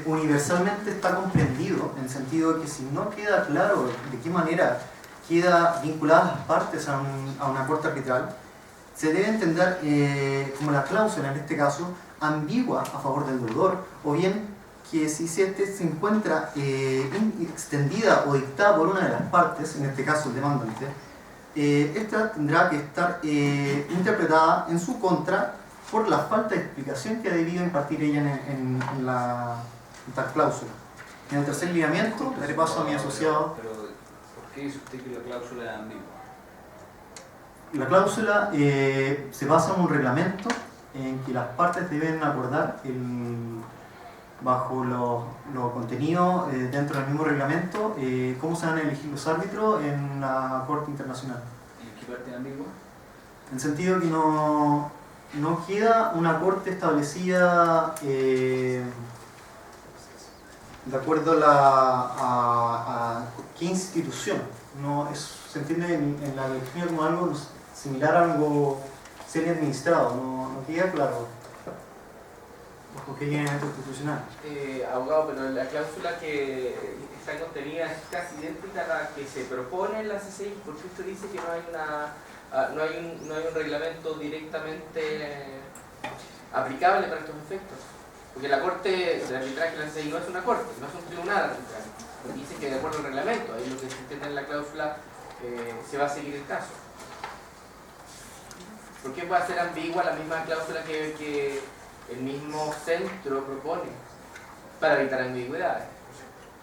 universalmente está comprendido, en el sentido de que si no queda claro de qué manera queda vinculadas las partes a una corte arbitral, se debe entender como la cláusula, en este caso, ambigua a favor del deudor, o bien que si se encuentra extendida o dictada por una de las partes, en este caso el demandante, esta tendrá que estar interpretada en su contra por la falta de explicación que ha debido impartir ella en tal cláusula. En el tercer lineamiento, daré paso a mi asociado. Pero, ¿por qué dice usted que la cláusula es ambigua? La cláusula se basa en un reglamento en que las partes deben acordar bajo los contenidos dentro del mismo reglamento cómo se van a elegir los árbitros en la Corte Internacional. ¿En qué parte es ambigua? En el sentido que no queda una corte establecida de acuerdo a qué institución. Se entiende en la lectura como algo similar a algo semi-administrado, no queda claro bajo qué lineamiento constitucional. Abogado, pero la cláusula que está contenida es casi idéntica a la que se propone en la CCI, porque usted dice que no hay un reglamento directamente aplicable para estos efectos. Porque la Corte de Arbitraje de la CCI no es una corte, no es un tribunal arbitral. Dice que de acuerdo al reglamento, ahí lo que se entiende en la cláusula se va a seguir el caso. ¿Por qué puede ser ambigua la misma cláusula que el mismo centro propone para evitar ambigüedades?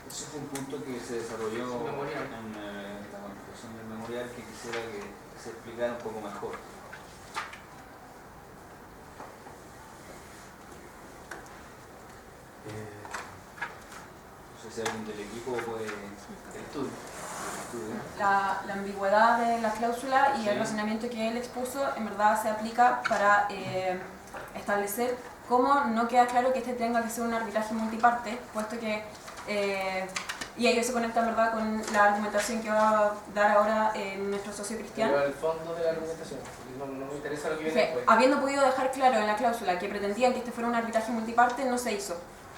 Ese fue un punto que se desarrolló en la constitución del memorial que quisiera que se explicara un poco mejor. No sé si alguien del equipo puede... Estudio. La ambigüedad de la cláusula y el razonamiento que él expuso en verdad se aplica para establecer cómo no queda claro que este tenga que ser un arbitraje multiparte, puesto que y ello se conecta en verdad con la argumentación que va a dar ahora nuestro socio Cristian. Pero el fondo de la argumentación, no me interesa lo que viene después. Habiendo podido dejar claro en la cláusula que pretendían que este fuera un arbitraje multiparte, no se hizo.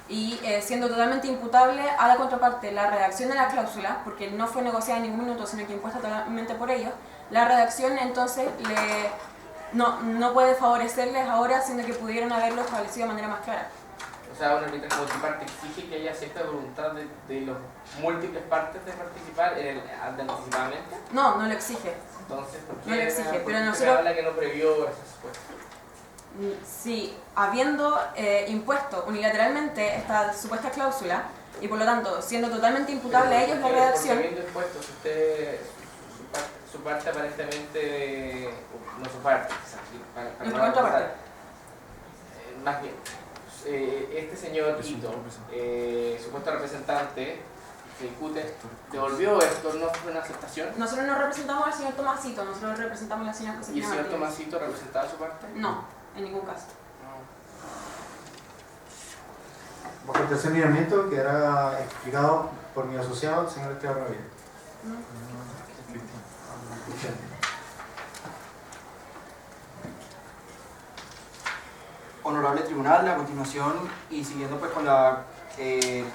Y siendo totalmente imputable a la contraparte la redacción de la cláusula, porque no fue negociada en ningún minuto, sino que impuesta totalmente por ellos, la redacción entonces no puede favorecerles ahora, siendo que pudieron haberlo establecido de manera más clara. O sea, un arbitraje multiparte exige que haya cierta voluntad de los múltiples partes de participar anticipadamente. No lo exige. Entonces, ¿por qué no lo exige, pero me nosotros... habla que no previó esas supuestas? Sí, habiendo impuesto unilateralmente esta supuesta cláusula y por lo tanto siendo totalmente imputable a ellos la redacción. Porque habiendo impuesto, usted, su parte aparentemente, no su parte, Nuestra contraparte. Más bien, este señor Ito, supuesto representante, se discute, devolvió esto, no fue una aceptación. Nosotros no representamos al señor Tomasito, nosotros representamos a la señora Josefina. ¿Y el señor Martínez. Tomasito representaba su parte? No. En ningún caso. Bajo el tercer lineamiento quedará explicado por mi asociado, el señor Esteban Ramírez. Honorable Tribunal, a continuación y siguiendo pues con la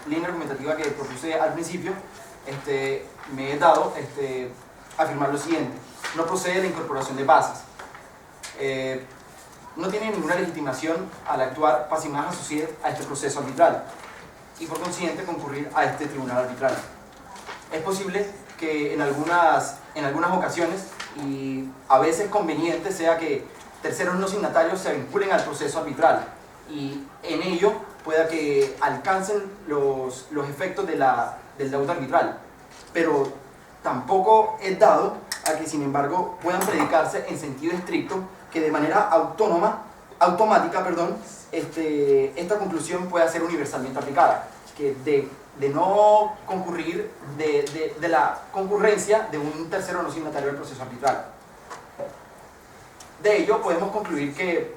línea argumentativa que propuse al principio, me he dado afirmar lo siguiente: no procede la incorporación de bases. No tiene ninguna legitimación al actuar Pacimás Associates a este proceso arbitral y por consiguiente concurrir a este tribunal arbitral. Es posible que en algunas ocasiones y a veces conveniente sea que terceros no signatarios se vinculen al proceso arbitral y en ello pueda que alcancen los efectos del deudo arbitral, pero tampoco es dado a que sin embargo puedan predicarse en sentido estricto que de manera automática, esta conclusión pueda ser universalmente aplicada, que de no concurrir, de la concurrencia de un tercero no signatario del proceso arbitral. De ello podemos concluir que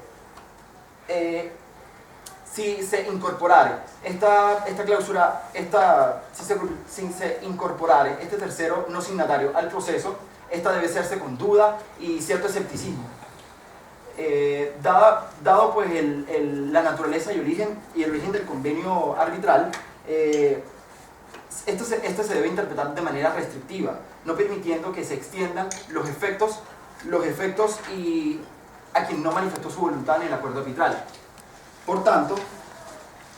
si se incorporare esta cláusula, si se incorporare este tercero no signatario al proceso, esta debe hacerse con duda y cierto escepticismo. dado pues la naturaleza y el origen del convenio arbitral, esto se debe interpretar de manera restrictiva, no permitiendo que se extiendan los efectos y a quien no manifestó su voluntad en el acuerdo arbitral. Por tanto,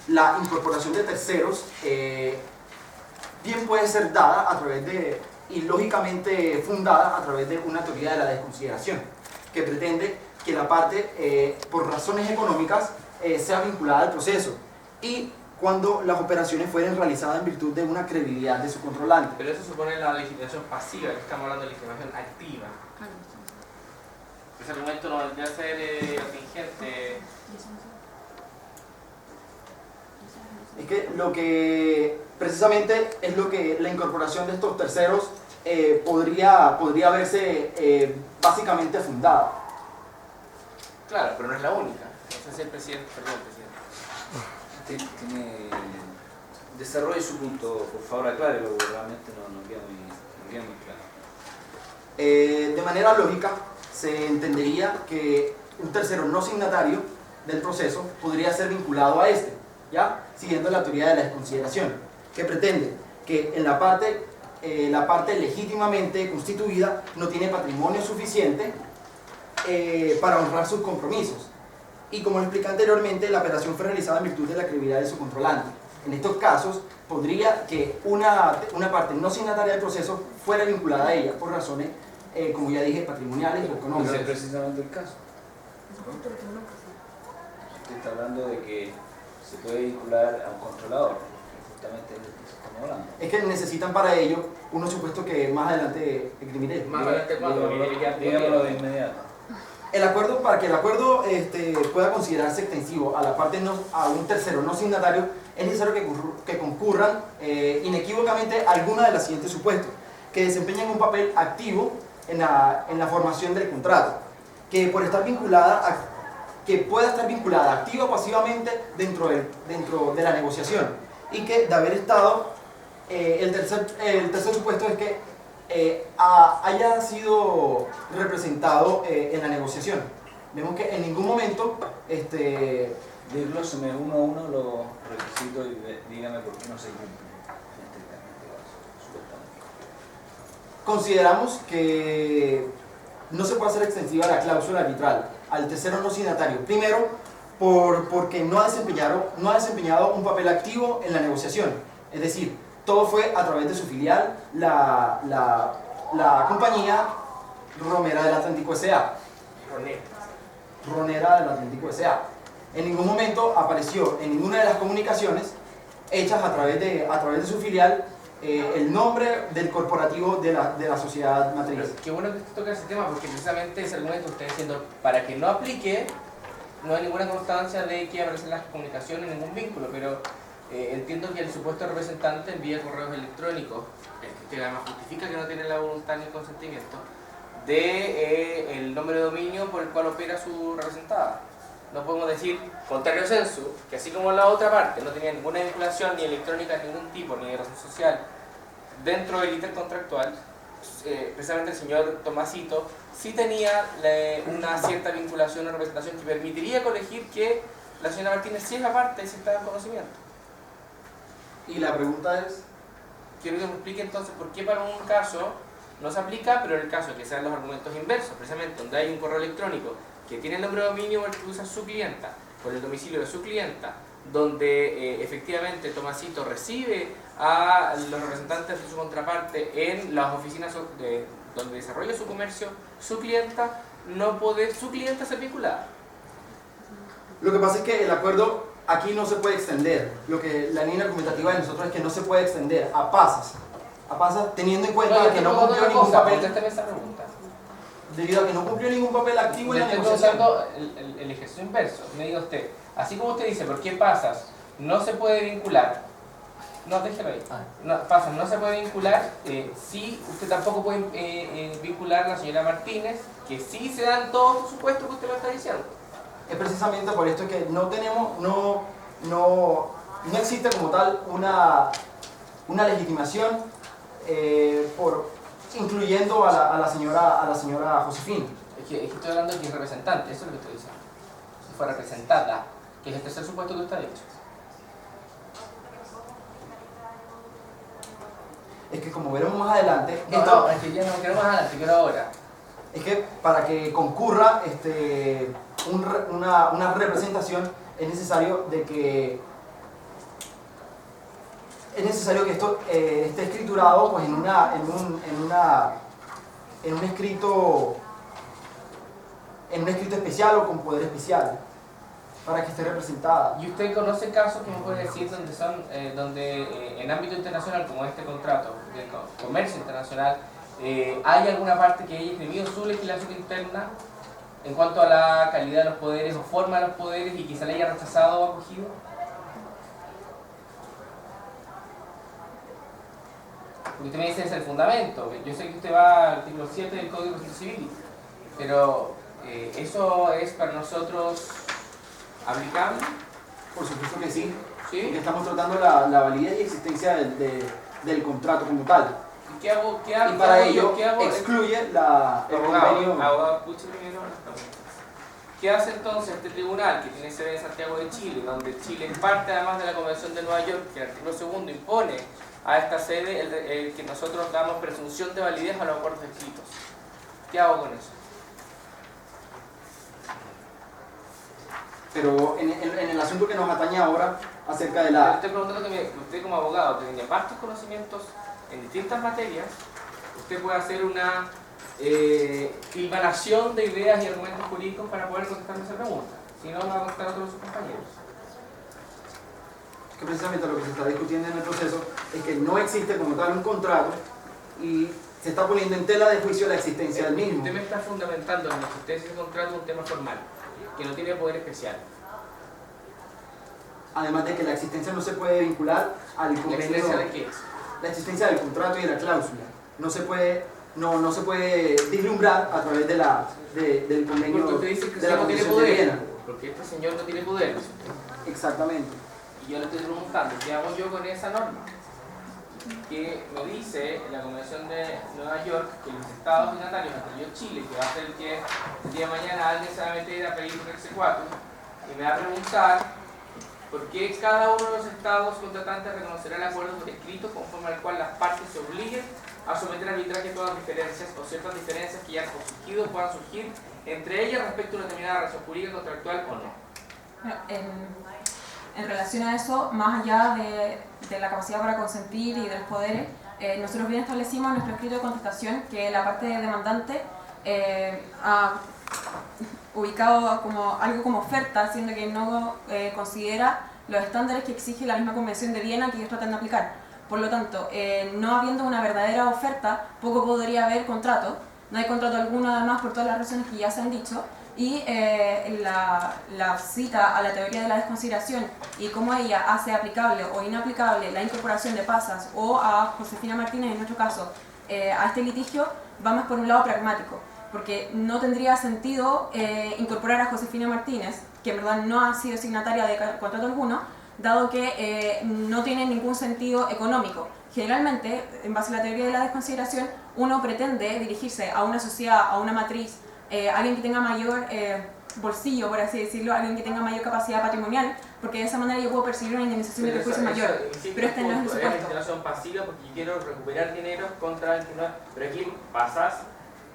la incorporación de terceros bien puede ser dada a través de, y lógicamente fundada a través de una teoría de la desconsideración, que pretende que la parte, por razones económicas, sea vinculada al proceso, y cuando las operaciones fueren realizadas en virtud de una credibilidad de su controlante. Pero eso supone la legitimación pasiva, que estamos hablando de legitimación activa. Ese argumento no vendría a ser atingente. Es que precisamente es lo que la incorporación de estos terceros podría verse básicamente fundada. Claro, pero no es la única. No sé si el presidente, perdón, Desarrolle su punto, por favor, aclárelo, porque realmente no queda muy claro. De manera lógica, se entendería que un tercero no signatario del proceso podría ser vinculado a este, ¿ya? Siguiendo la teoría de la desconsideración, que pretende que en la parte legítimamente constituida no tiene patrimonio suficiente para honrar sus compromisos. Y como expliqué anteriormente, la operación fue realizada en virtud de la credibilidad de su controlante. En estos casos, podría que una parte no signataria del proceso fuera vinculada a ella por razones, como ya dije, patrimoniales o económicas. Ese es precisamente el caso. Usted está hablando de que se puede vincular a un controlador, justamente de lo que estamos hablando. Es que necesitan para ello unos supuestos que más adelante escribiré. más adelante cuando Digámoslo de inmediato. Para que el acuerdo pueda considerarse extensivo a un tercero no signatario, es necesario que concurran inequívocamente alguna de las siguientes supuestos: que desempeñen un papel activo en la formación del contrato, que pueda estar vinculada activa o pasivamente dentro de la negociación, y que de haber estado, el tercer supuesto es que haya sido representado en la negociación. Vemos que en ningún momento Desglóseme uno a uno los requisitos y dígame por qué no se cumplen en este caso, supuestamente. Consideramos que no se puede hacer extensiva la cláusula arbitral al tercero no signatario. Primero, porque no ha desempeñado un papel activo en la negociación. Es decir, todo fue a través de su filial, la compañía Romera del Atlántico S.A. Ronera del Atlántico S.A. En ningún momento apareció en ninguna de las comunicaciones hechas a través de su filial el nombre del corporativo de la sociedad matriz. Pero qué bueno que usted toca ese tema, porque precisamente ese argumento que usted está diciendo, para que no aplique, no hay ninguna constancia de que aparecen las comunicaciones, ningún vínculo, pero entiendo que el supuesto representante envía correos electrónicos, que además justifica que no tiene la voluntad ni el consentimiento, de el nombre de dominio por el cual opera su representada. No podemos decir, contrario censo, que así como la otra parte no tenía ninguna vinculación ni electrónica de ningún tipo, ni de razón social, dentro del intercontractual, precisamente el señor Tomasito sí tenía una cierta vinculación o representación que permitiría colegir que la señora Martínez sí es aparte, sí está en conocimiento. Y la pregunta es... Quiero que me explique entonces por qué para un caso no se aplica, pero en el caso de que sean los argumentos inversos, precisamente donde hay un correo electrónico que tiene el nombre de dominio por el que usa su clienta, por el domicilio de su clienta, donde efectivamente Tomasito recibe a los representantes de su contraparte en las oficinas donde desarrolla su comercio, su clienta ser vinculada. Lo que pasa es que el acuerdo aquí no se puede extender. La línea argumentativa de nosotros es que no se puede extender a pasas, teniendo en cuenta que no cumplió ningún papel. Debido a que no cumplió ningún papel activo en la negociación. Estoy usando el ejercicio inverso. Me diga usted, así como usted dice, ¿por qué pasas? No se puede vincular. No, déjelo ahí. Pasas, no se puede vincular. Sí, usted tampoco puede vincular a la señora Martínez, que sí se dan todos los supuestos que usted lo está diciendo. Es precisamente por esto que no existe como tal una legitimación incluyendo a la señora Josefina. estoy hablando de que es representante, eso es lo que estoy diciendo. Si fue representada, que es el tercer supuesto que está dicho. Es que como veremos más adelante, No, es que ya no quiero más adelante, quiero ahora. es que para que concurra una representación es necesario que esto esté escriturado pues, en un escrito especial o con poder especial para que esté representada. ¿Y usted conoce casos que me puede decir donde en ámbito internacional, como este contrato de comercio internacional, hay alguna parte que haya escribido su legislación interna en cuanto a la calidad de los poderes o forma de los poderes y que se le haya rechazado o acogido? Porque usted me dice que es el fundamento. Yo sé que usted va al artículo 7 del Código Civil, pero ¿eso es para nosotros aplicable? Por supuesto que sí, ¿Sí? porque estamos tratando la validez y existencia del contrato como tal. ¿Y qué hago? Y para ello excluye el convenio. Abogado, escuche primero las preguntas. ¿Qué hace entonces este tribunal que tiene sede en Santiago de Chile, donde Chile es parte además de la Convención de Nueva York, que el artículo 2 impone a esta sede el que nosotros damos presunción de validez a los acuerdos escritos? ¿Qué hago con eso? Pero en el asunto que nos atañe ahora, acerca de la... Estoy preguntando que usted como abogado que tiene vastos conocimientos en distintas materias, usted puede hacer una hilvanación de ideas y argumentos jurídicos para poder contestarme esa pregunta. Si no, va a contestar a todos sus compañeros. Que precisamente lo que se está discutiendo en el proceso es que no existe como tal un contrato y se está poniendo en tela de juicio la existencia del mismo. Usted me está fundamentando en la existencia de contrato un tema formal, que no tiene poder especial. Además de que la existencia no se puede vincular al ¿La convenio. existencia de qué es? La existencia del contrato y de la cláusula. No se puede vislumbrar a través del convenio. Porque usted dice que de la no tiene Convención de poder. Viena. Porque este señor no tiene poder. Exactamente. Y yo le estoy preguntando, ¿qué hago yo con esa norma? Que me dice en la Convención de Nueva York que los estados signatarios, entre ellos Chile, que va a ser que el día de mañana alguien se va a meter a pedir un C4 y me va a preguntar por qué cada uno de los estados contratantes reconocerá el acuerdo por escrito conforme al cual las partes se obliguen a someter a arbitraje todas las diferencias o ciertas diferencias que ya han surgido o puedan surgir entre ellas respecto a una determinada relación jurídica contractual o no. Bueno, en relación a eso, más allá de la capacidad para consentir y de los poderes, nosotros bien establecimos en nuestro escrito de contestación que la parte demandante ha ubicado como algo como oferta, siendo que no considera los estándares que exige la misma Convención de Viena que ellos tratan de aplicar. Por lo tanto, no habiendo una verdadera oferta, poco podría haber contrato. No hay contrato alguno además por todas las razones que ya se han dicho. Y la cita a la teoría de la desconsideración y cómo ella hace aplicable o inaplicable la incorporación de Pasas o a Josefina Martínez, en nuestro caso, a este litigio, va más por un lado pragmático, porque no tendría sentido incorporar a Josefina Martínez, que en verdad no ha sido signataria de contrato alguno, dado que no tiene ningún sentido económico. Generalmente, en base a la teoría de la desconsideración, uno pretende dirigirse a una sociedad, a una matriz, alguien que tenga mayor bolsillo, por así decirlo, alguien que tenga mayor capacidad patrimonial, porque de esa manera yo puedo percibir una indemnización de perjuicio mayor. Pero este no es el supuesto. Es una situación pasiva porque yo quiero recuperar dinero contra el que no. Pero aquí Pasas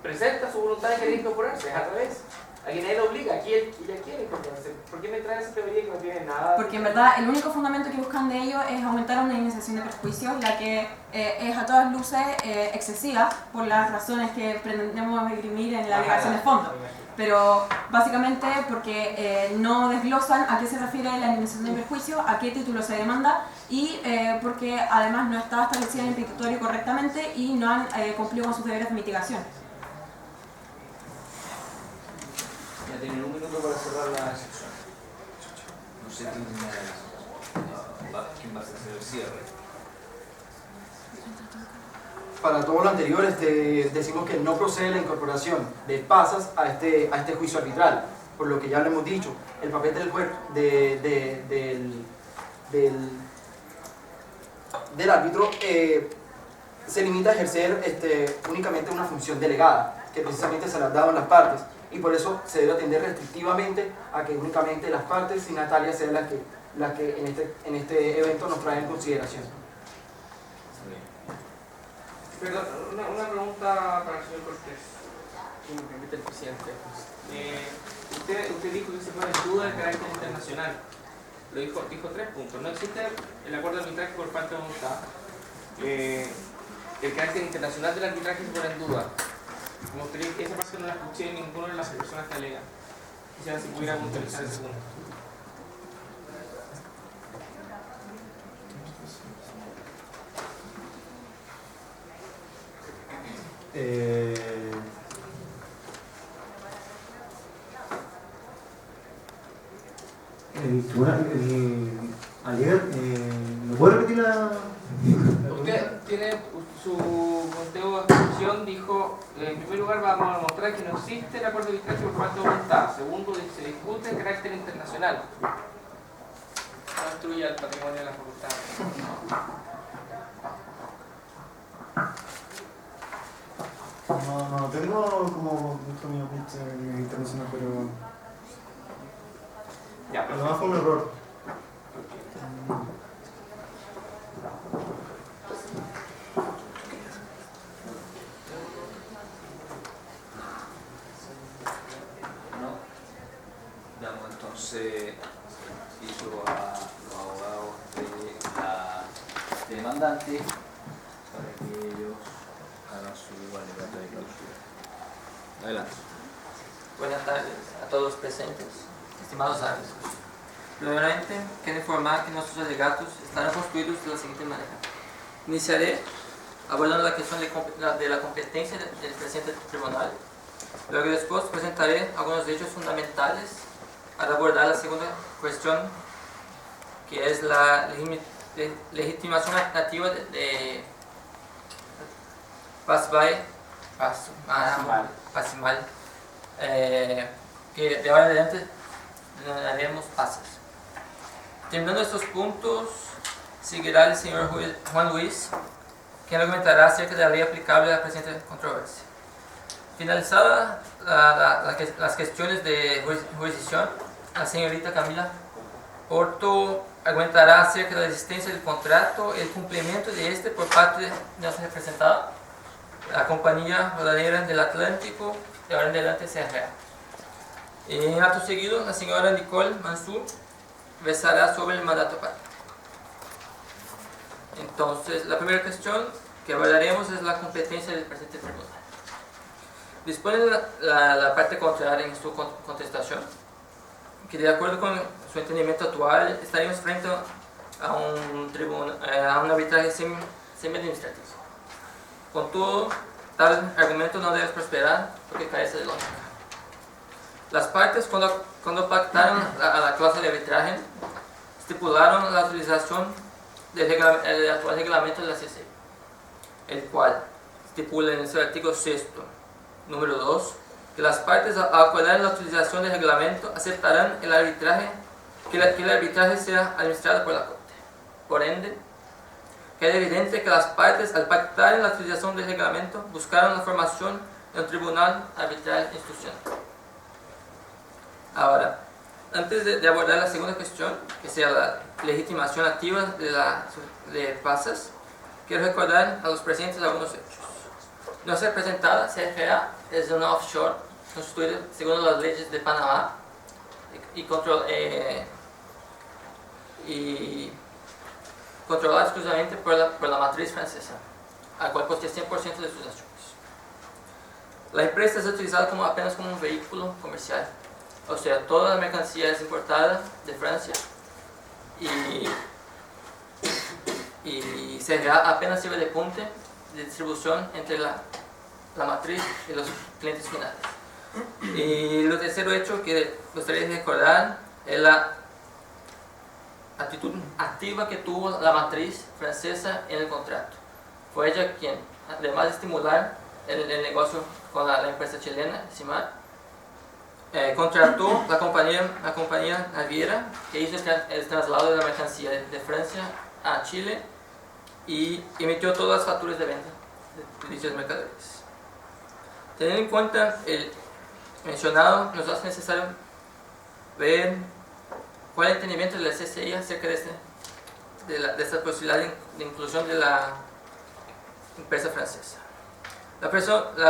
presenta su voluntad de querer incorporarse, es al revés. A quien él obliga, aquí ella quiere incorporarse. ¿Por qué me trae esa teoría que no tiene nada? Porque en verdad el único fundamento que buscan de ello es aumentar una indemnización de perjuicios, la que es a todas luces excesiva por las razones que pretendemos esgrimir en la alegación de fondo. Pero básicamente porque no desglosan a qué se refiere la indemnización de perjuicio, a qué título se demanda y porque además no está establecida en el petitorio correctamente y no han cumplido con sus deberes de mitigación. Ya tienen un minuto para cerrar la sección. No sé quién va a hacer el cierre. Para todo lo anterior, decimos que no procede la incorporación de Pasas a este juicio arbitral, por lo que ya lo hemos dicho. El papel del juez del árbitro se limita a ejercer únicamente una función delegada, que precisamente se le ha dado en las partes, y por eso se debe atender restrictivamente a que únicamente las partes signatarias sean las que en este evento nos traen en consideración. Perdón, una pregunta para el señor Cortés, si me permite el presidente. Usted dijo que se pone en duda el carácter internacional. Lo dijo 3 puntos. No existe el acuerdo de arbitraje por parte de voluntad. El carácter internacional del arbitraje se pone en duda. Me gustaría que esa parte no la escuché en ninguna de las personas que alegan. Quisiera si pudiera puntualizar ese punto. El tribunal, ayer, ¿me puede repetir la...? Usted tiene su conteo de exposición, dijo, en primer lugar vamos a demostrar que no existe el acuerdo de arbitraje por parte de voluntad. Segundo, se discute el carácter internacional. No destruya el patrimonio de la facultad. No tengo como mucho mi apunte internacional, pero... Ya, pero además fue un error. Damos entonces piso a los abogados de la demandante para que ellos hagan su alegato de clausura. Adelante. Buenas tardes a todos los presentes, estimados árbitros. Primeramente, quiero informar que nuestros alegatos estarán construidos de la siguiente manera. Iniciaré abordando la cuestión de la competencia del presente tribunal. Luego después presentaré algunos hechos fundamentales para abordar la segunda cuestión, que es la legitimación activa de Pasimal, que de ahora en adelante denominaremos PASES. Terminando estos puntos, seguirá el señor Juan Luis, quien argumentará acerca de la ley aplicable a la presente controversia. Finalizada las cuestiones de jurisdicción, la señorita Camila Porto argumentará acerca de la existencia del contrato y el cumplimiento de este por parte de nuestra representada, la Compañía Rodanera del Atlántico, de ahora en adelante CRA. En acto seguido, la señora Nicole Mansur versará sobre el mandato patente. Entonces, la primera cuestión que abordaremos es la competencia del presente tribunal. Dispone la parte contraria en su contestación que, de acuerdo con su entendimiento actual, estaríamos frente a un arbitraje semi-administrativo. Con todo, tal argumento no debe prosperar porque carece de lógica. Las partes, cuando pactaron la cláusula de arbitraje, estipularon la utilización del actual reglamento de la CC, el cual estipula en su artículo 6, número 2, que las partes, al acordar la utilización del reglamento, aceptarán el arbitraje, que el arbitraje sea administrado por la Corte. Por ende, queda evidente que las partes, al pactar en la utilización del reglamento, buscaron la formación de un tribunal arbitral institucional. Ahora, antes de abordar la segunda cuestión, que sea la legitimación activa de PASES, quiero recordar a los presentes algunos hechos. Nuestra representada, CFA, es una offshore constituida según las leyes de Panamá y controlada exclusivamente por la matriz francesa, a cual posee 100% de sus acciones. La empresa es utilizada apenas como un vehículo comercial, o sea, toda la mercancía es importada de Francia y CRA apenas sirve de puente de distribución entre la matriz y los clientes finales. Y lo tercero hecho que gustaría recordar es la actitud activa que tuvo la matriz francesa en el contrato. Fue ella quien, además de estimular el negocio con la empresa chilena, CIMAR, contrató la compañía naviera que hizo el traslado de la mercancía de Francia a Chile y emitió todas las facturas de venta de dichas mercaderías. Teniendo en cuenta mencionado nos hace necesario ver cuál es el entendimiento de la CCI acerca de esta posibilidad de inclusión de la empresa francesa. La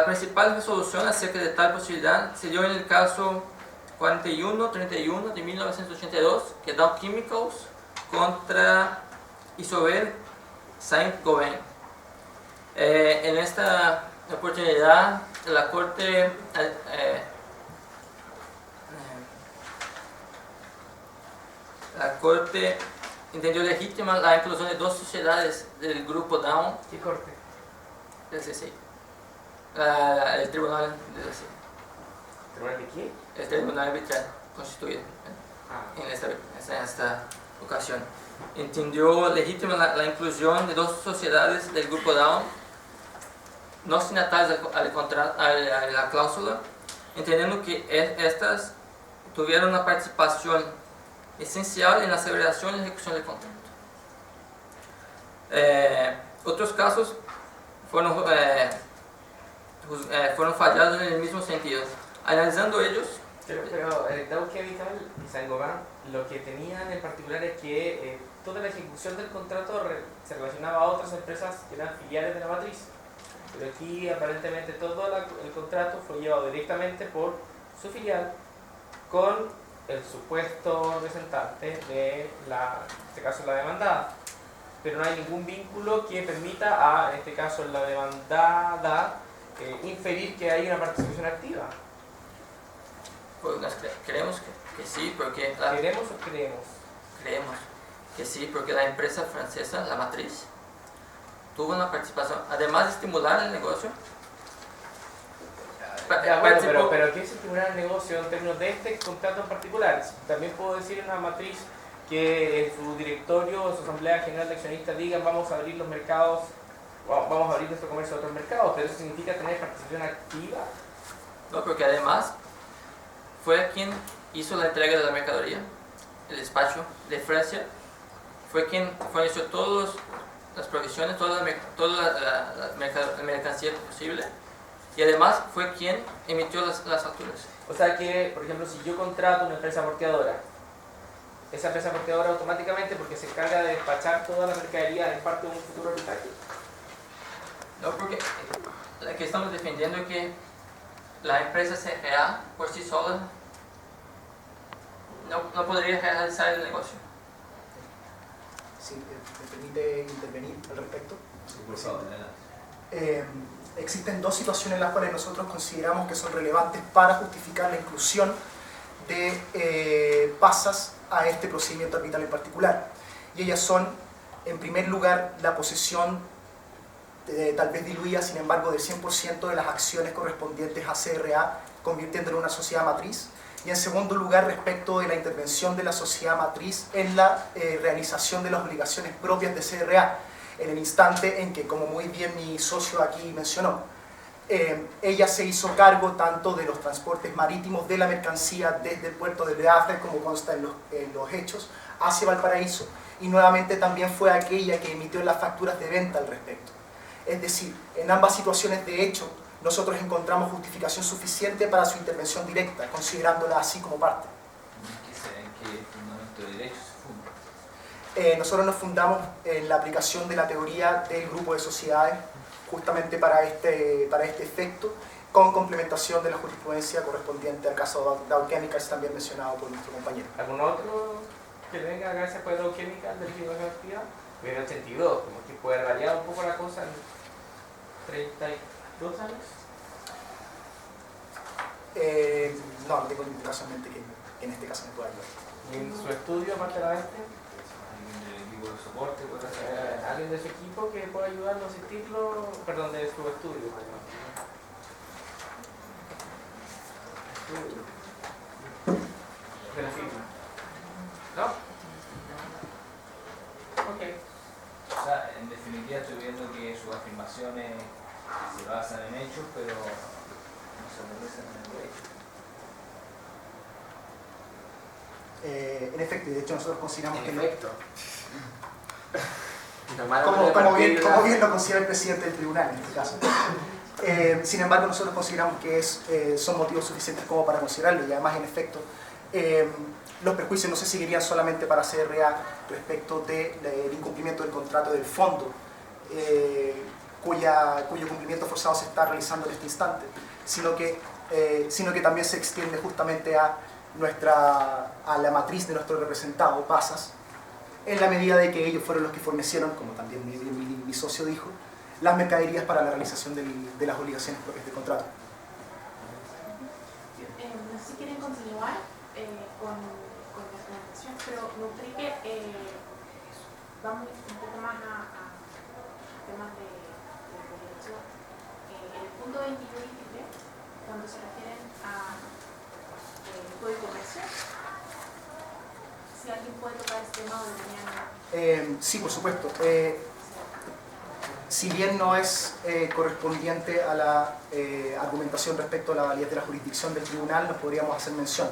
principal resolución acerca de tal posibilidad se dio en el caso 4131 de 1982, que Dow Chemicals contra Isover Saint-Gobain. En esta oportunidad, la Corte entendió legítima la inclusión de dos sociedades del grupo Dow. ¿Qué corte? El CCI. El Tribunal de CCI. ¿Tribunal de qué? El Tribunal Arbitral constituido en esta ocasión. Entendió legítima la inclusión de dos sociedades del grupo Dow, no signatarias a la cláusula, entendiendo que estas tuvieron una participación esencial en la celebración y ejecución del contrato. Otros casos fueron fallados en el mismo sentido. Analizando ellos, pero Dow Chemical y Saint-Gobain lo que tenían en particular es que toda la ejecución del contrato se relacionaba a otras empresas que eran filiales de la matriz. Pero aquí aparentemente todo el contrato fue llevado directamente por su filial con el supuesto representante de en este caso la demandada. Pero no hay ningún vínculo que permita en este caso la demandada inferir que hay una participación activa. pues creemos que sí, porque ¿Queremos o creemos? creemos que sí, porque la empresa francesa, la matriz, tuvo una participación, además de estimular el negocio. Pero ¿qué es estimular el negocio en términos de este contrato en particular? También puedo decir en una matriz que en su directorio o su asamblea general de accionistas digan vamos a abrir los mercados, vamos a abrir nuestro comercio a otros mercados, pero eso significa tener participación activa. No, porque además fue quien hizo la entrega de la mercadería, el despacho de Francia, fue quien forneció todas las provisiones, toda la mercancía posible, y además fue quien emitió las facturas. O sea que, por ejemplo, si yo contrato una empresa porteadora, esa empresa porteadora automáticamente, porque se encarga de despachar toda la mercadería, es parte de un futuro arbitraje. No, porque la que estamos defendiendo es que la empresa CRA por sí sola no podría realizar el negocio. Si me permite intervenir al respecto. Sí, por favor, Existen dos situaciones en las cuales nosotros consideramos que son relevantes para justificar la inclusión de pasas a este procedimiento arbitral en particular. Y ellas son, en primer lugar, la posesión tal vez diluida, sin embargo, del 100% de las acciones correspondientes a CRA, convirtiéndolo en una sociedad matriz. Y en segundo lugar, respecto de la intervención de la sociedad matriz en la realización de las obligaciones propias de CRA, en el instante en que, como muy bien mi socio aquí mencionó, ella se hizo cargo tanto de los transportes marítimos de la mercancía desde el puerto de Le Havre, como consta en los hechos, hacia Valparaíso, y nuevamente también fue aquella que emitió las facturas de venta al respecto. Es decir, en ambas situaciones de hecho, nosotros encontramos justificación suficiente para su intervención directa, considerándola así como parte. ¿En qué fundamento de derecho se funda? Nosotros nos fundamos en la aplicación de la teoría del grupo de sociedades justamente para este efecto, con complementación de la jurisprudencia correspondiente al caso Dow Chemicals, también mencionado por nuestro compañero. ¿Algún otro que venga gracias por Dow Chemicals del libro de actividad? En el 82, como que puede variar un poco la cosa en 32 años. No tengo ningún caso en mente que en este caso me pueda ayudar. ¿Y en su estudio, aparte de la venta? ¿Alguien del equipo de soporte puede hacer? ¿Alguien de su equipo que pueda ayudarnos a asistirlo? Perdón, de su estudio. ¿De la firma? ¿No? Ok. O sea, en definitiva estoy viendo que sus afirmaciones se basan en hechos, pero no se aterrizan en el derecho. En efecto, y de hecho nosotros consideramos que Normal, como bien lo considera el presidente del tribunal en este caso. Sin embargo, nosotros consideramos que son motivos suficientes como para considerarlo, y además, en efecto, los perjuicios no se seguirían solamente para CRA respecto del incumplimiento del contrato del fondo, cuyo cumplimiento forzado se está realizando en este instante, sino que también se extiende justamente a la matriz de nuestro representado, PASAS, en la medida de que ellos fueron los que fornecieron, como también mi socio dijo, las mercaderías para la realización de las obligaciones propias del contrato. No sé si quieren continuar con la presentación, pero me gustaría que vamos un poco más a temas de derecho. En el punto 22 y 23, cuando se refieren a Código de Comercio, si alguien puede tocar este tema o deberían... Sí, por supuesto. Si bien no es correspondiente a la argumentación respecto a la validez de la jurisdicción del tribunal, nos podríamos hacer mención.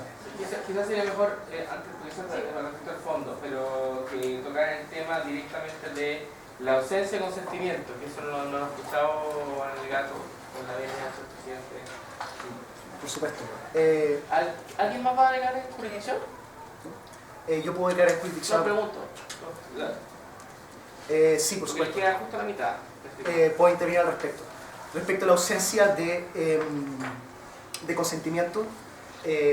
Quizás sería mejor, antes de eso respecto al fondo, pero que tocar el tema directamente de la ausencia de consentimiento, que eso no lo he escuchado en el gato con la venia del presidente. Por supuesto. ¿Alguien más va a agregar en jurisdicción? Yo puedo declarar en jurisdicción. No, pregunto. Sí, por supuesto. Porque queda justo a la mitad. Puedo intervenir al respecto. Respecto a la ausencia de consentimiento,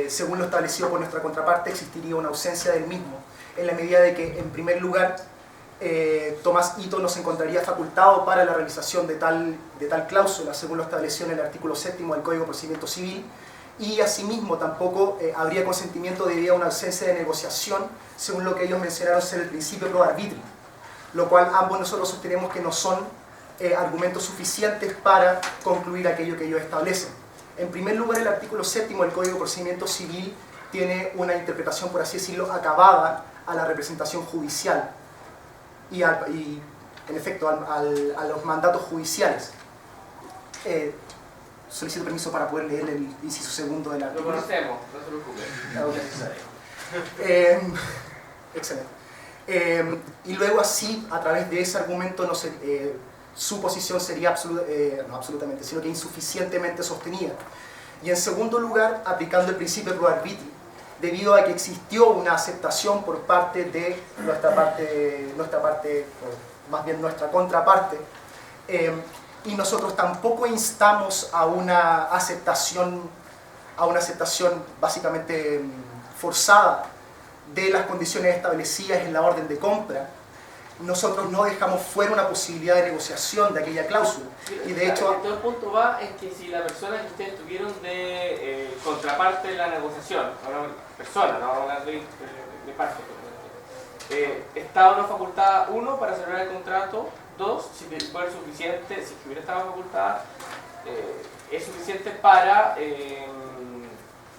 según lo establecido por nuestra contraparte, existiría una ausencia del mismo, en la medida de que, en primer lugar, Tomás Ito no se encontraría facultado para la realización de tal cláusula, según lo estableció en el artículo 7º del Código de Procedimiento Civil, y asimismo tampoco habría consentimiento debido a una ausencia de negociación, según lo que ellos mencionaron ser el principio pro arbitrio, lo cual ambos nosotros sostenemos que no son argumentos suficientes para concluir aquello que ellos establecen. En primer lugar, el artículo 7º del Código de Procedimiento Civil tiene una interpretación, por así decirlo, acabada a la representación judicial y en efecto, a los mandatos judiciales. Solicito permiso para poder leer el inciso segundo del artículo. Lo conocemos, no se preocupe. Excelente. Y luego así, a través de ese argumento, su posición sería no absolutamente, sino que insuficientemente sostenida. Y en segundo lugar, aplicando el principio pro arbitrio, debido a que existió una aceptación por parte de nuestra contraparte, y nosotros tampoco instamos a una aceptación básicamente forzada de las condiciones establecidas en la orden de compra. Nosotros no dejamos fuera una posibilidad de negociación de aquella cláusula. Y de hecho, todo el punto va en que si la persona que ustedes tuvieron de contraparte en la negociación, no vamos a hablar de parte, está o no facultada, uno, para cerrar el contrato, dos, si fuera suficiente, si hubiera estado facultada, es suficiente para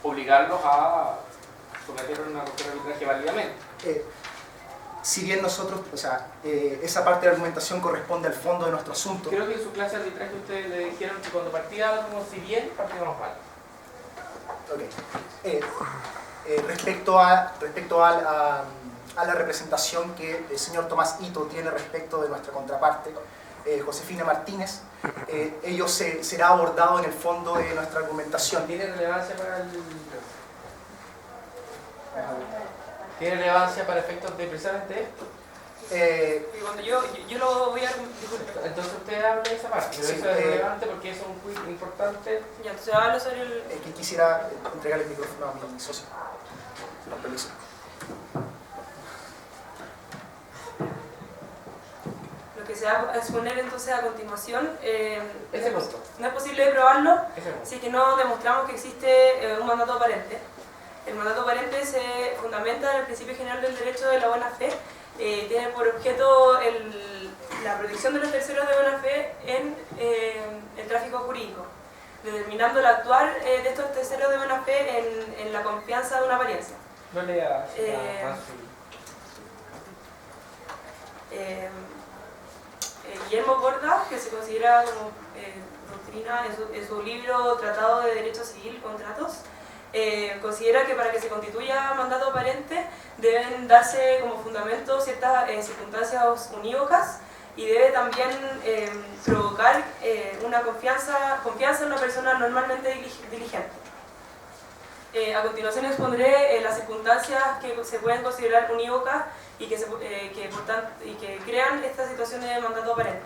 obligarlos a someter una cuestión de arbitraje válidamente. Si bien nosotros, esa parte de la argumentación corresponde al fondo de nuestro asunto. Creo que en su clase de arbitraje ustedes le dijeron que cuando partía como si bien, partíamos mal. Respecto a la representación que el señor Tomás Ito tiene respecto de nuestra contraparte, Josefina Martínez, ello será abordado en el fondo de nuestra argumentación. ¿Tiene relevancia para ¿Tiene relevancia para efectos de precisamente esto? Cuando yo lo voy a... Entonces usted habla de esa parte, pero Sí, eso es relevante porque eso es un quiz importante. Ya, entonces hablo sobre el... Que quisiera entregar el micrófono a mi socio. Con permiso. Lo que se va a exponer entonces a continuación, Ese punto. no es posible probarlo Ese punto. si que no demostramos que existe un mandato aparente. El mandato aparente se fundamenta en el principio general del derecho de la buena fe, tiene por objeto la protección de los terceros de buena fe en el tráfico jurídico, determinando el actuar de estos terceros de buena fe en la confianza de una apariencia. No lea Guillermo Borda, que se considera como doctrina en su libro Tratado de Derecho Civil, Contratos, considera que para que se constituya mandato aparente deben darse como fundamento ciertas circunstancias unívocas y debe también provocar una confianza en una persona normalmente diligente. A continuación expondré las circunstancias que se pueden considerar unívocas y que crean esta situación de mandato aparente.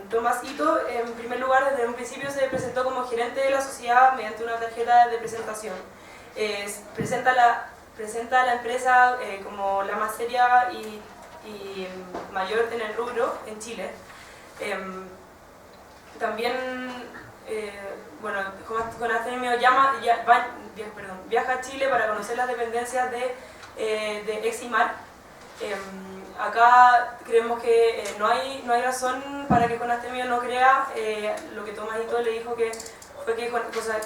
Tomás Ito, en primer lugar, desde un principio se presentó como gerente de la sociedad mediante una tarjeta de presentación. Presenta a la empresa como la más seria y mayor en el rubro en Chile. También, bueno, Conastemio viaja a Chile para conocer las dependencias de Eximar. Acá creemos que no hay razón para que Conastemio no crea lo que Tomás Ito le dijo, que fue que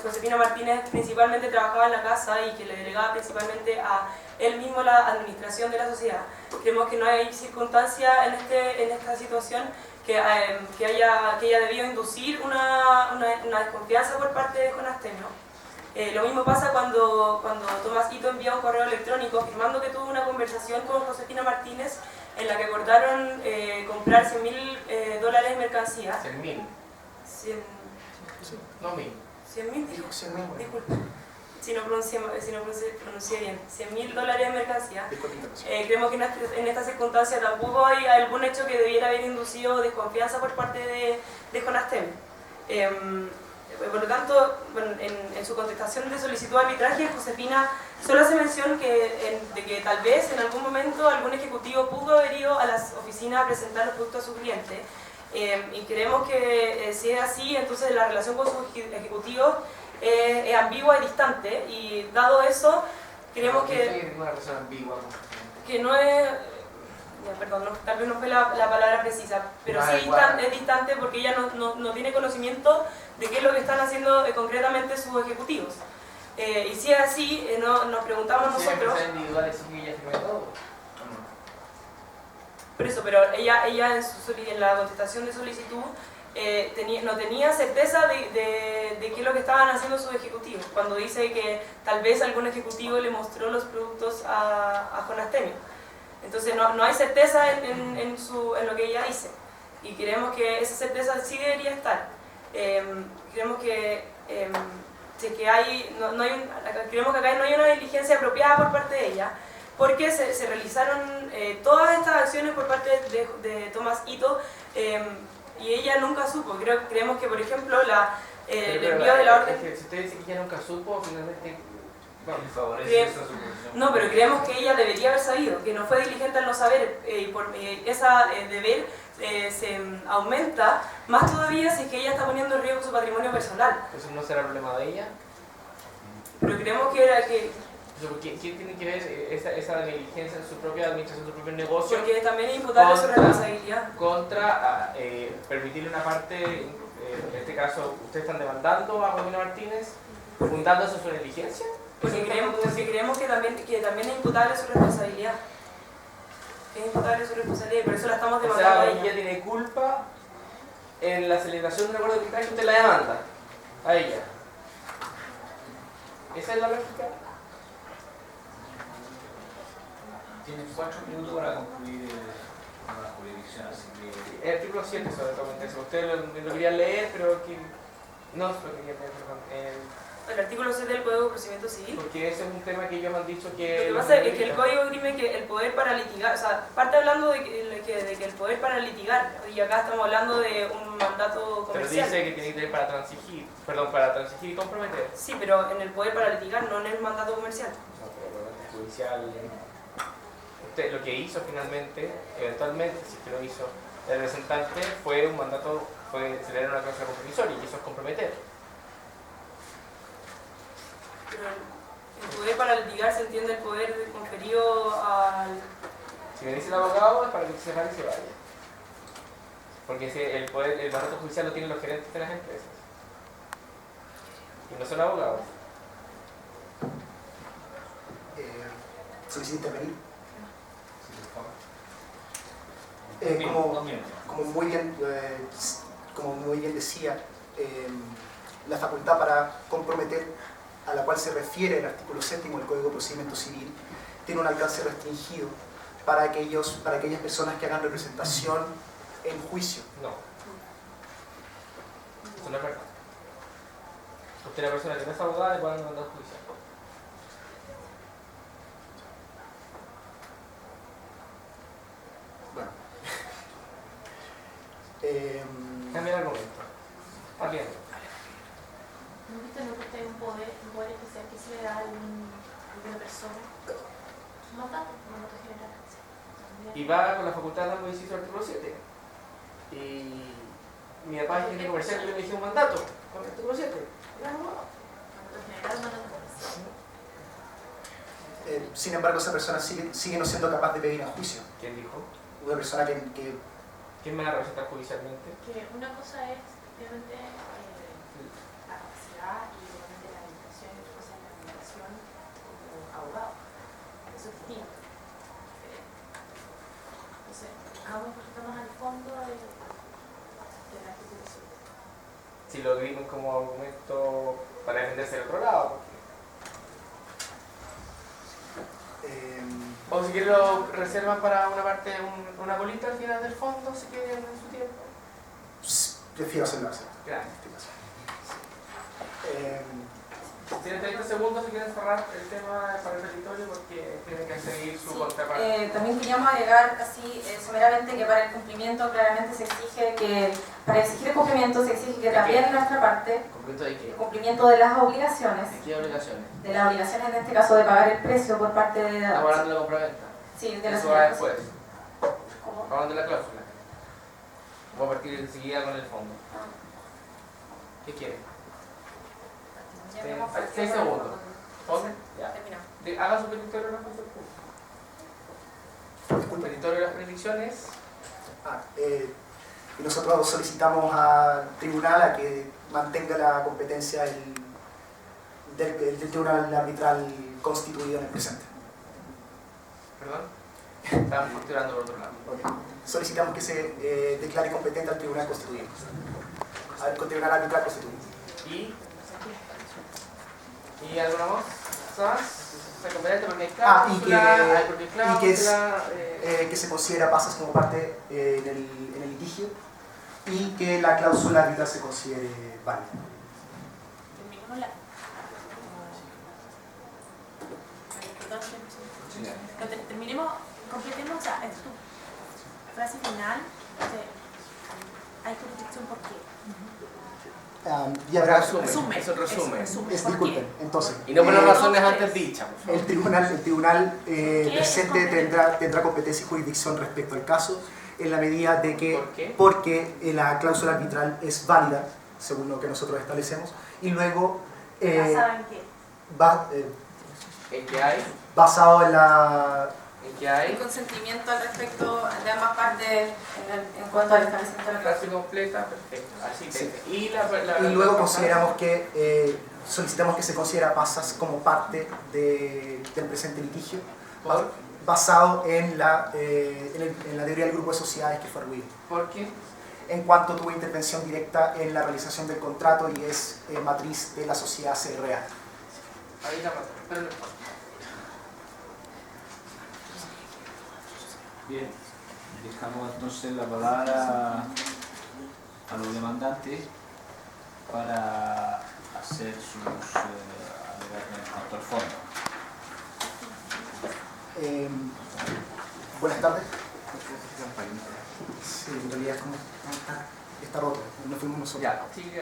Josefina Martínez principalmente trabajaba en la casa y que le delegaba principalmente a él mismo la administración de la sociedad. Creemos que no hay circunstancia en esta situación que haya debido inducir una desconfianza por parte de Conastemio. Lo mismo pasa cuando Tomás Ito envía un correo electrónico afirmando que tuvo una conversación con Josefina Martínez en la que acordaron comprar $100.000 en mercancía. 100.000. No 1.000. 100.000, Dijo 100.000. disculpe. Si no pronuncié bien, $100.000 en mercancía. Creemos que en esta circunstancia tampoco hay algún hecho que debiera haber inducido desconfianza por parte de Conastemio. Por lo tanto, bueno, en su contestación de solicitud de arbitraje, Josefina solo hace mención de que tal vez en algún momento algún ejecutivo pudo haber ido a las oficinas a presentar los productos a su cliente. Y creemos que si es así, entonces la relación con sus ejecutivos es ambigua y distante, y dado eso, creemos que una relación ambigua. Que no es, perdón, tal vez no fue la palabra precisa, pero sí es distante porque ella no tiene conocimiento de qué es lo que están haciendo concretamente sus ejecutivos. Y si es así, nos preguntamos nosotros... Por eso, pero ella en la contestación de solicitud no tenía certeza de qué es lo que estaban haciendo sus ejecutivos, cuando dice que tal vez algún ejecutivo le mostró los productos a Conastemio. Entonces no hay certeza en lo que ella dice, y creemos que esa certeza sí debería estar. Creemos que creemos que acá no hay una diligencia apropiada por parte de ella, porque se realizaron todas estas acciones por parte de Tomás Ito, y ella nunca supo. Creemos que, por ejemplo, el envío de la orden... Si usted dice que ella nunca supo, finalmente... No, pero creemos que ella debería haber sabido, que no fue diligente al no saber, y por ese deber se aumenta más todavía si es que ella está poniendo en riesgo su patrimonio personal. ¿Eso no será problema de ella? Pero creemos que ¿Quién tiene que ver esa negligencia en su propia administración, en su propio negocio? Porque también es imputable su responsabilidad. Contra permitirle una parte, en este caso, ¿ustedes están demandando a Josefina Martínez, fundando eso su negligencia? Porque creemos que también es imputable su responsabilidad. Es imputable su responsabilidad, y por eso la estamos demandando a ella. Ella tiene culpa en la celebración de un acuerdo de arbitraje, usted la demanda a ella. ¿Esa es la lógica? Tienes 4 minutos para concluir la jurisdicción, así que... El artículo 7 sobre todo, ustedes lo querían leer, pero que no se lo querían leer, perdón. El artículo 7 del Código de Procedimiento Civil. Porque ese es un tema que ellos me han dicho que... Lo que pasa es que el Código esgrime que el poder para litigar, o sea, parte hablando de que el poder para litigar, y acá estamos hablando de un mandato comercial. Pero dice que tiene que tener para transigir y comprometer. Sí, pero en el poder para litigar, no en el mandato comercial. No, pero en el judicial... Usted lo que hizo finalmente, eventualmente, si que lo hizo el representante, fue un mandato, fue celebrar una cláusula compromisoria, y eso es comprometer. Pero el poder para litigar se entiende el poder conferido al... Si me dice el abogado es para que se vaya y se vaya. Porque el mandato judicial lo tienen los gerentes de las empresas. Y no son abogados. ¿Solicita intervenir? Como muy bien decía, la facultad para comprometer, a la cual se refiere el artículo 7 del Código de Procedimiento Civil, tiene un alcance restringido para aquellas personas que hagan representación en juicio. No. Eso no es verdad. Usted es la persona que no es abogada y puede mandar juicio. Bueno. Cambia el argumento. Está bien. ¿No viste que usted hay un poder especial que se le da a alguna persona? Un mandato general. Y va con la facultad de algo que hizo el artículo 7. Y mi papá es ingeniero comercial y le dije un mandato con el artículo 7. Mandato general, mandato comercial. Sin embargo, esa persona sigue no siendo capaz de pedir a juicio. ¿Quién dijo? Una persona que ¿Quién me va a representar judicialmente? Que una cosa es, obviamente, la capacidad y obviamente la habilitación y otra cosa es la habilitación como abogado. Eso es distinto. Entonces, vamos un poquito más al fondo del artículo 7. Si lo vimos como argumento para defenderse del otro lado. O si quieren lo reservan para una parte, una bolita al final del fondo, si quieren en su tiempo. prefiero hacerlo así. Gracias. Eh, Tienen 30 segundos si quieren cerrar el tema para el territorio porque tienen que seguir su contraparte. También queríamos agregar así someramente que para el cumplimiento claramente se exige que, para exigir el cumplimiento se exige que también nuestra parte, ¿Cumplimiento de qué? el cumplimiento de las obligaciones, ¿De qué obligaciones? de las obligaciones en este caso de pagar el precio por parte de Estamos hablando de la compraventa. sí, de la Eso va señora. después. ¿Cómo? Hablando de la cláusula. Voy a partir enseguida con el fondo. ¿Qué quieren? Ya vemos 6 segundos. ¿Fondo? Ya. Terminamos. Haga su petitorio de las jurisdicciones. Petitorio de las jurisdicciones. y nosotros solicitamos al tribunal a que mantenga la competencia del tribunal arbitral constituido en el presente. Perdón. Estamos posturando por otro lado. Okay. Solicitamos que se declare competente al tribunal constituido. Al tribunal arbitral constituido. ¿Y alguna más? ¿Se competente porque hay cláusula? Que se considera pasas como parte en el litigio y que la cláusula arbitral se considere válida. Terminemos la... Terminemos, completemos, o sea, es tu frase final, hay jurisdicción por qué. Y habrá Resumen. Es un resumen. Disculpen, entonces. Y no por las razones antes dichas. El tribunal presente tendrá competencia y jurisdicción respecto al caso en la medida de que, ¿Por qué? porque la cláusula arbitral es válida, según lo que nosotros establecemos, y luego ¿Basada en qué? ¿En qué hay? Basado en la... ¿En qué hay? El consentimiento al respecto de ambas partes en cuanto al establecimiento de la Frase cláusula. completa, perfecto. Así Sí. Y luego consideramos que solicitamos que se considera pasas como parte del presente litigio, basado en la teoría del grupo de sociedades que fue arguido. ¿Por qué? En cuanto tuvo intervención directa en la realización del contrato y es matriz de la sociedad CRA. Ahí la mato. Pero no importa. Bien, dejamos entonces la palabra a los demandantes para hacer sus alegaciones en cuanto al fondo. Buenas tardes. Sí, en realidad es como está roto, no fuimos nosotros. Ya, sí, ya.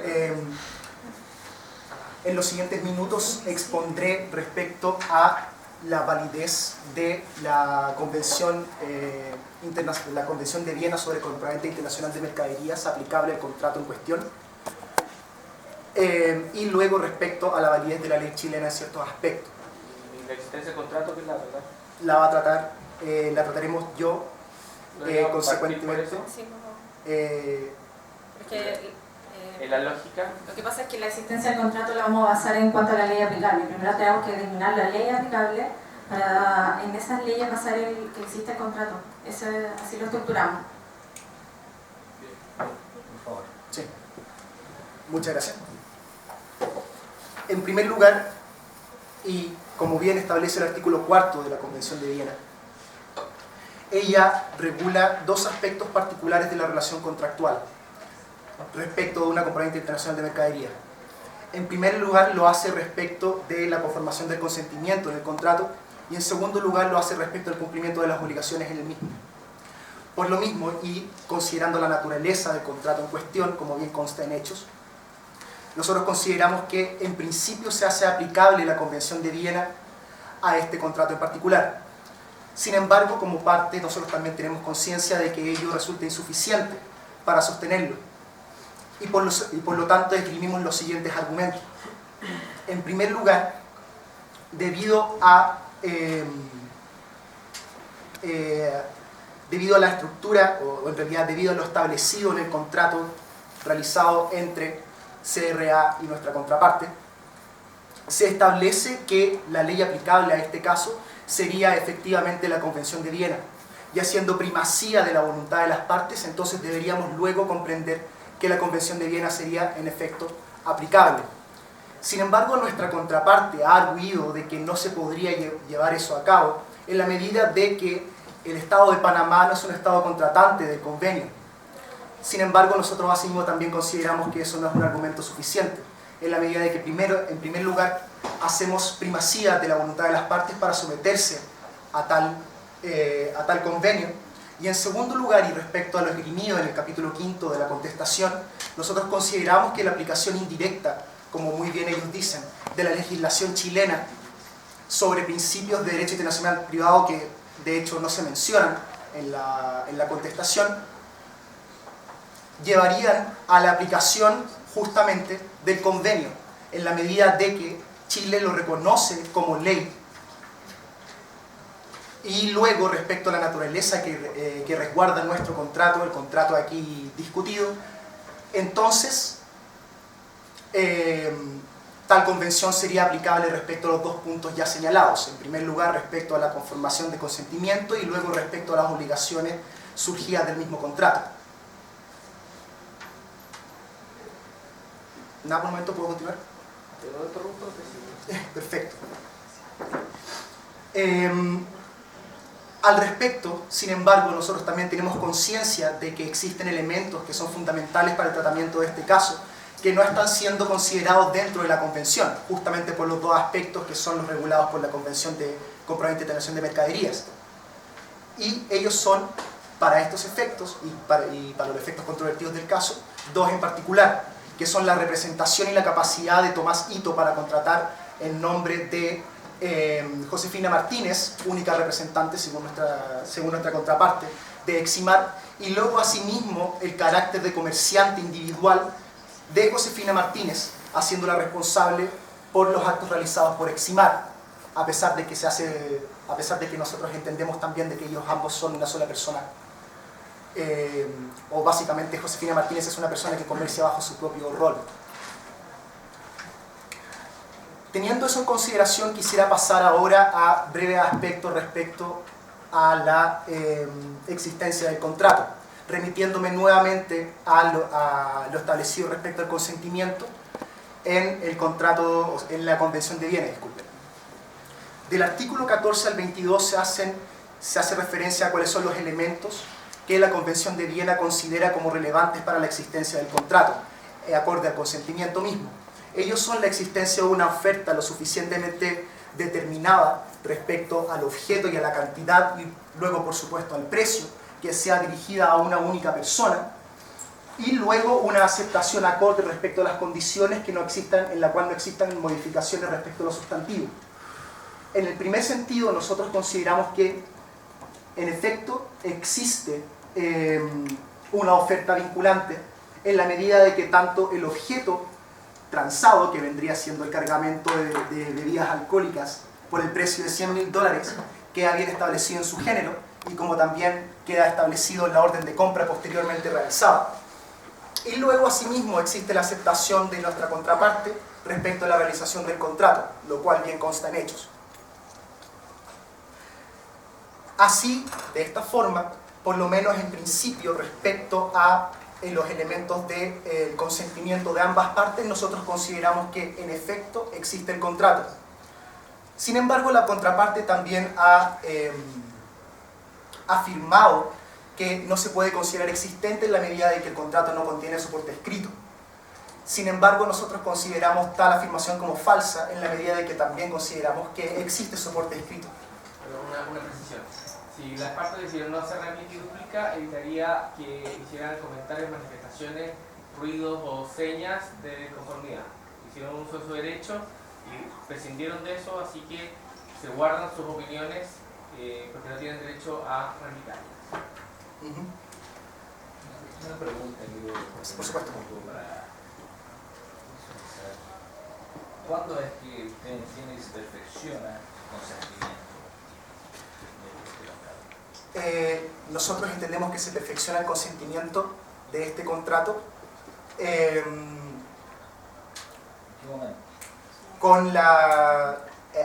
En los siguientes minutos expondré respecto a la validez de la Convención de Viena sobre compraventa internacional de mercaderías aplicable al contrato en cuestión, y luego respecto a la validez de la ley chilena en ciertos aspectos. ¿Y la existencia del contrato qué es la verdad? La trataremos yo consecuentemente. Sí, por favor. Es que, ¿En la lógica? lo que pasa es que la existencia del contrato la vamos a basar en cuanto a la ley aplicable. Primero tenemos que determinar la ley aplicable para en esas leyes basar el que existe el contrato. Así lo estructuramos. Por favor. Sí. Muchas gracias. En primer lugar, y como bien establece el artículo 4 de la Convención de Viena, ella regula dos aspectos particulares de la relación contractual respecto de una compraventa internacional de mercadería. En primer lugar, lo hace respecto de la conformación del consentimiento en el contrato, y en segundo lugar lo hace respecto al cumplimiento de las obligaciones en el mismo. Por lo mismo, y considerando la naturaleza del contrato en cuestión, como bien consta en hechos, nosotros consideramos que en principio se hace aplicable la Convención de Viena a este contrato en particular. Sin embargo, como parte, nosotros también tenemos conciencia de que ello resulta insuficiente para sostenerlo, y por lo tanto esgrimimos los siguientes argumentos. En primer lugar, debido a la estructura, o en realidad debido a lo establecido en el contrato realizado entre CRA y nuestra contraparte, se establece que la ley aplicable a este caso sería efectivamente la Convención de Viena, y haciendo primacía de la voluntad de las partes, entonces deberíamos luego comprender que la Convención de Viena sería en efecto aplicable. Sin embargo, nuestra contraparte ha arguido de que no se podría llevar eso a cabo en la medida de que el Estado de Panamá no es un Estado contratante del convenio. Sin embargo, nosotros asimismo también consideramos que eso no es un argumento suficiente, en la medida de que en primer lugar hacemos primacía de la voluntad de las partes para someterse a tal convenio, y en segundo lugar, y respecto a lo esgrimido en el capítulo 5 de la contestación, nosotros consideramos que la aplicación indirecta, como muy bien ellos dicen, de la legislación chilena sobre principios de derecho internacional privado, que de hecho no se mencionan en la contestación, llevarían a la aplicación justamente del convenio, en la medida de que Chile lo reconoce como ley. Y luego, respecto a la naturaleza que resguarda nuestro contrato, el contrato aquí discutido, entonces tal convención sería aplicable respecto a los dos puntos ya señalados. En primer lugar, respecto a la conformación de consentimiento, y luego respecto a las obligaciones surgidas del mismo contrato. ¿Nada por el momento? ¿Puedo continuar? Perfecto. Al respecto, sin embargo, nosotros también tenemos conciencia de que existen elementos que son fundamentales para el tratamiento de este caso, que no están siendo considerados dentro de la Convención, justamente por los dos aspectos que son los regulados por la Convención de Compraventa Internacional de Mercaderías. Y ellos son, para estos efectos y para los efectos controvertidos del caso, dos en particular, que son la representación y la capacidad de Tomás Ito para contratar en nombre de Josefina Martínez, única representante según nuestra contraparte, de Eximar, y luego asimismo el carácter de comerciante individual de Josefina Martínez, haciéndola responsable por los actos realizados por Eximar, a pesar de que nosotros entendemos también de que ellos ambos son una sola persona. O básicamente Josefina Martínez es una persona que comercia bajo su propio rol. Teniendo eso en consideración, quisiera pasar ahora a breves aspectos respecto a la existencia del contrato, remitiéndome nuevamente a lo establecido respecto al consentimiento en el contrato, en la Convención de Viena, disculpen. Del artículo 14 al 22 se hace referencia a cuáles son los elementos que la Convención de Viena considera como relevantes para la existencia del contrato, acorde al consentimiento mismo. Ellos son la existencia de una oferta lo suficientemente determinada respecto al objeto y a la cantidad, y luego por supuesto al precio, que sea dirigida a una única persona, y luego una aceptación acorde respecto a las condiciones en la cual no existan modificaciones respecto a lo sustantivo. En el primer sentido, nosotros consideramos que en efecto existe una oferta vinculante en la medida de que tanto el objeto transado, que vendría siendo el cargamento de bebidas alcohólicas por el precio de $100.000, queda bien establecido en su género, y como también queda establecido en la orden de compra posteriormente realizada. Y luego asimismo existe la aceptación de nuestra contraparte respecto a la realización del contrato, lo cual bien consta en hechos. Así, de esta forma, por lo menos en principio respecto a los elementos del consentimiento de ambas partes, nosotros consideramos que en efecto existe el contrato. Sin embargo, la contraparte también ha afirmado que no se puede considerar existente en la medida de que el contrato no contiene soporte escrito. Sin embargo, nosotros consideramos tal afirmación como falsa en la medida de que también consideramos que existe soporte escrito. Pero una precisión. Si las partes decidieron no hacer réplica y duplica, evitaría que hicieran comentarios, manifestaciones, ruidos o señas de conformidad. Hicieron uso de su derecho y prescindieron de eso, así que se guardan sus opiniones porque no tienen derecho a replicarlas. Una pregunta, por supuesto. ¿Cuándo es que tiene y se perfecciona el consentimiento de este contrato? Nosotros entendemos que se perfecciona el consentimiento de este contrato ¿En qué momento? con la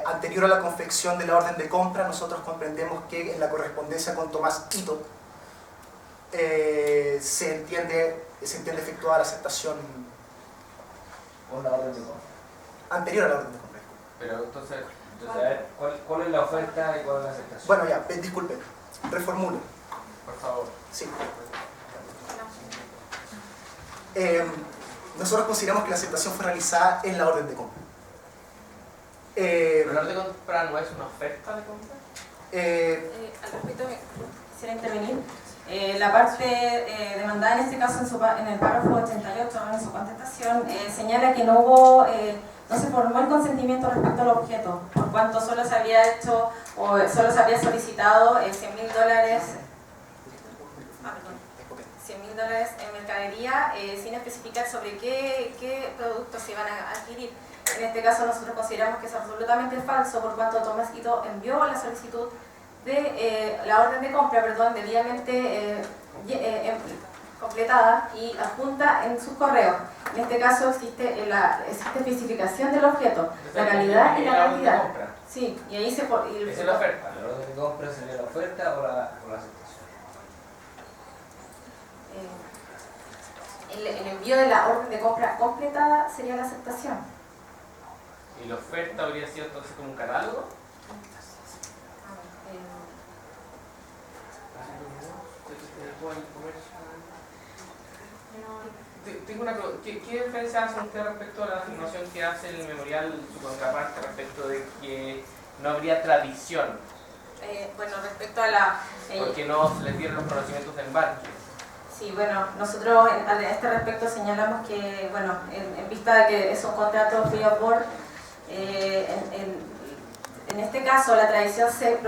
anterior a la confección de la orden de compra. Nosotros comprendemos que en la correspondencia con Tomás Ito se entiende efectuada la aceptación ¿Con la orden de compra? anterior a la orden de compra. Pero entonces a ver, ¿cuál es la oferta y cuál es la aceptación? Bueno, ya, disculpe, reformulo. por favor. Sí. Nosotros consideramos que la aceptación fue realizada en la orden de compra. ¿Pero la orden de compra no es una oferta de compra? Al respecto, quisiera intervenir. La parte demandada en este caso en el párrafo 88 en su contestación señala que no se formó el consentimiento respecto al objeto, por cuanto solo se había hecho o solo se había solicitado $100.000 en mercadería sin especificar sobre qué productos se iban a adquirir. En este caso nosotros consideramos que es absolutamente falso, por cuanto Tomás Ito envió la solicitud de la orden de compra, debidamente completada y adjunta en sus correos. En este caso existe especificación del objeto, la calidad y la cantidad. Sí, y ahí se... Esa es la oferta. ¿La orden de compra sería la oferta o la aceptación? El envío de la orden de compra completada sería la aceptación. ¿Y la oferta habría sido entonces como un catálogo? Tengo una pregunta. ¿Qué defensa hace usted respecto a la afirmación que hace el memorial, su contraparte, respecto de que no habría tradición? Bueno, respecto a la... porque no se les dieron los conocimientos de embarque. Sí, bueno, nosotros a este respecto señalamos que, bueno, en vista de que es un contrato free of board, en este caso la tradición se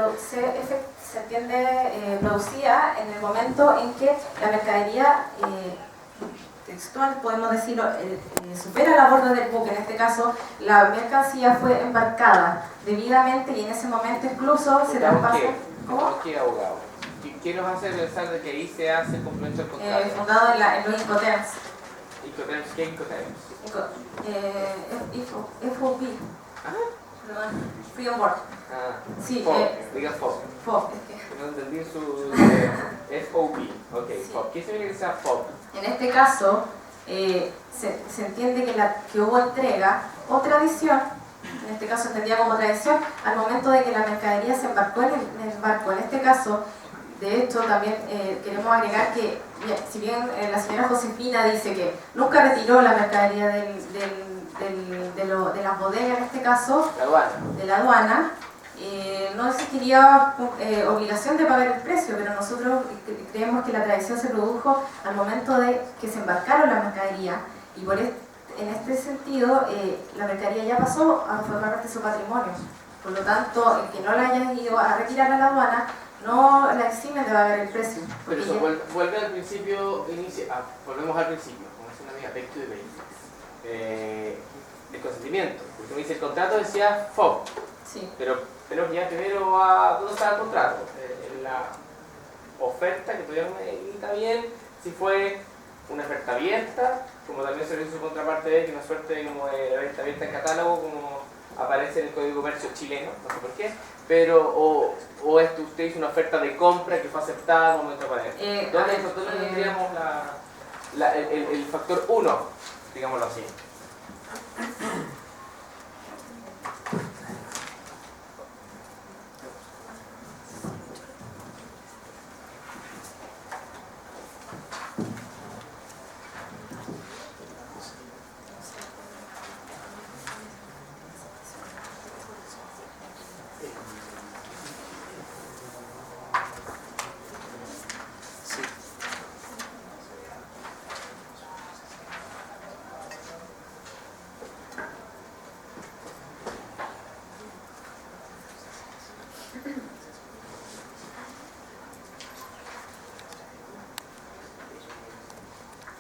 entiende producida en el momento en que la mercadería textual, podemos decirlo, supera la borda del buque. En este caso, la mercancía fue embarcada debidamente y en ese momento incluso se traspasa... ¿Cómo? ¿Qué abogado? ¿Qué nos hace pensar de que ahí se hace el complemento del contrato? Fundado en los Incoterms. ¿Incoterms? ¿Qué Incoterms? FOB. Perdón, Free on Board. Sí, diga FOB. FOB. No entendí su... FOB. Ok, sí. FOB. ¿Qué significa que sea FOB? En este caso, se entiende que hubo entrega o tradición, en este caso entendía como tradición, al momento de que la mercadería se embarcó en el barco. En este caso, de hecho, también queremos agregar que, si bien la señora Josefina dice que nunca retiró la mercadería de las bodegas, en este caso, de la aduana, no existiría obligación de pagar el precio, pero nosotros creemos que la tradición se produjo al momento de que se embarcaron la mercadería y en este sentido la mercadería ya pasó a formar parte de su patrimonio. Por lo tanto, el que no la haya ido a retirar a la aduana no la exime de pagar el precio. Pero eso vuelve al principio, volvemos al principio, como dice una amiga, back to the basics. El consentimiento, porque me dice el contrato decía FOB, sí. Pero ya primero ¿dónde está el contrato? En la oferta, que todavía no me indica bien si fue una oferta abierta, como también se hizo su contraparte de que una suerte como de venta abierta en catálogo, como aparece en el Código de Comercio chileno, no sé por qué, pero o usted hizo una oferta de compra que fue aceptada como momento para él. ¿Dónde tendríamos el factor 1, digámoslo así?